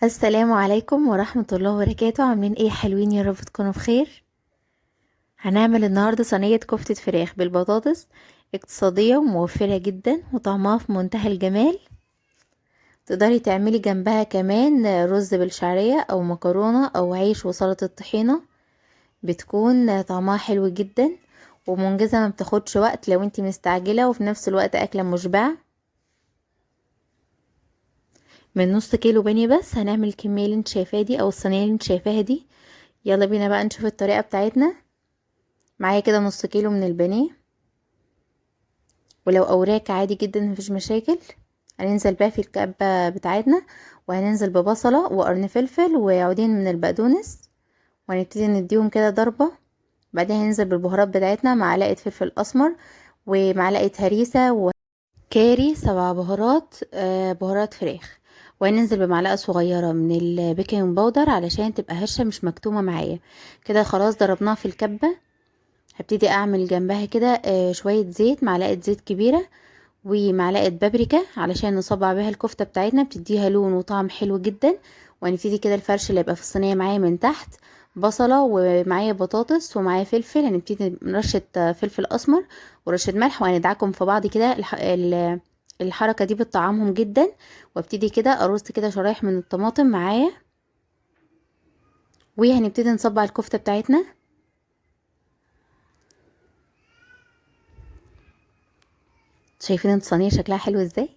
السلام عليكم ورحمة الله وبركاته. عاملين ايه؟ حلوين يا رب تكونوا بخير. هنعمل النهاردة صينية كفتة فراخ بالبطاطس، اقتصادية وموفرة جدا وطعمها في منتهى الجمال. تقدري تعملي جنبها كمان رز بالشعرية او مكرونة او عيش وسلطة طحينة، بتكون طعمها حلو جدا ومنجزة، ما بتاخدش وقت لو انتي مستعجلة، وفي نفس الوقت اكلة مشبعة. من نص كيلو بانيه بس هنعمل الكمية اللي انت شايفاها دي او الصينية اللي انت شايفاها دي. يلا بينا بقى نشوف الطريقة بتاعتنا. معايا كده نص كيلو من البانيه، ولو اوراق عادي جدا مفيش مشاكل. هننزل بقى في الكبة بتاعتنا، وهننزل ببصلة وقرن فلفل وعودين من البقدونس، وهنبتدي نديهم كده ضربة. بعدين هننزل بالبهارات بتاعتنا، معلقة فلفل اسمر ومعلقة هريسة وكاري، 7 بهارات، بهارات فراخ. وهننزل بمعلقة صغيرة من البيكنج باودر علشان تبقى هشة مش مكتومة معايا. كده خلاص ضربناها في الكبة. هبتدي اعمل جنبها كده شوية زيت، معلقة زيت كبيرة ومعلقة بابريكا علشان نصبع بيها الكفتة بتاعتنا، بتديها لون وطعم حلو جدا. وهنبتدي كده الفرش اللي يبقى في الصينية معايا من تحت بصلة، ومعايا بطاطس ومعايا فلفل. هنبتدي رشة فلفل اسمر ورشة ملح، وهندعكم في بعض كده. الحركة دي بتطعمهم جدا. وابتدي كده ارص كده شرايح من الطماطم معايا، وهنبتدي نصبع الكفتة بتاعتنا. شايفين الصينية شكلها حلو ازاي؟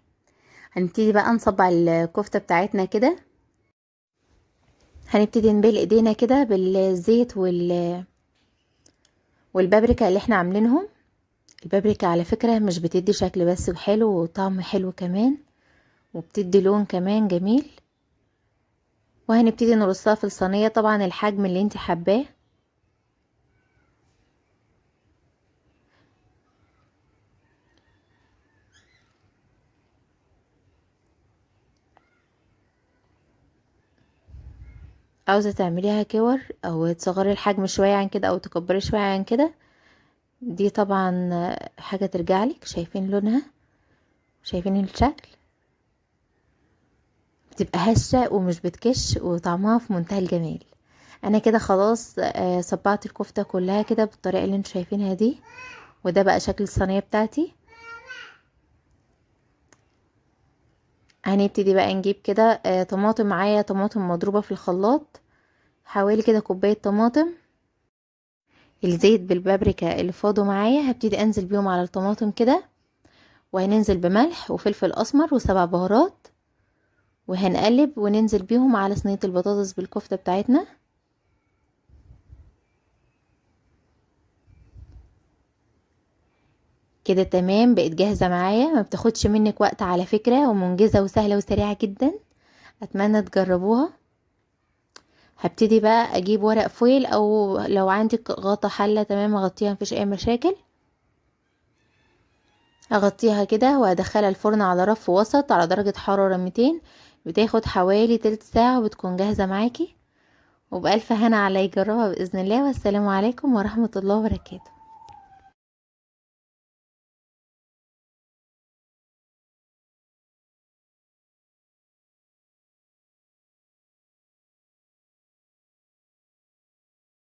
هنبتدي بقى نصبع الكفتة بتاعتنا كده. هنبتدي نبل ايدينا كده بالزيت والبابريكا اللي احنا عاملينهم. البابريكا على فكرة مش بتدي شكل بس وحلو وطعم حلو كمان، وبتدي لون كمان جميل. وهنبتدي نرصها في الصينية، طبعا الحجم اللي انت حباه. عاوزة تعمليها كور او تصغري الحجم شوية عن كده او تكبري شوية عن كده، دي طبعا حاجة ترجعلك. شايفين لونها؟ شايفين الشكل؟ بتبقى هشة ومش بتكش وطعمها في منتهى الجمال. انا كده خلاص صبعت الكفتة كلها كده بالطريقة اللي انتوا شايفينها دي، وده بقى شكل الصينية بتاعتي. هنبتدي بقى نجيب كده طماطم. معايا طماطم مضروبة في الخلاط، حوالي كده كوباية طماطم. الزيت بالبابريكا اللي فاضوا معايا هبتدي انزل بيهم على الطماطم كده، وهننزل بملح وفلفل اسمر و7 بهارات، وهنقلب وننزل بيهم على صينية البطاطس بالكفتة بتاعتنا. كده تمام، بقت جاهزة معايا، ما بتاخدش منك وقت على فكرة، ومنجزة وسهلة وسريعة جدا. اتمنى تجربوها. هبتدي بقى اجيب ورق فويل، او لو عندك غطا حلة تمام اغطيها، مفيش اي مشاكل. اغطيها كده وادخلها الفرن على رف وسط على درجة حرارة 200. بتاخد حوالي تلت ساعة وبتكون جاهزة معاكي. وبألف هنا على يجربها بإذن الله. والسلام عليكم ورحمة الله وبركاته.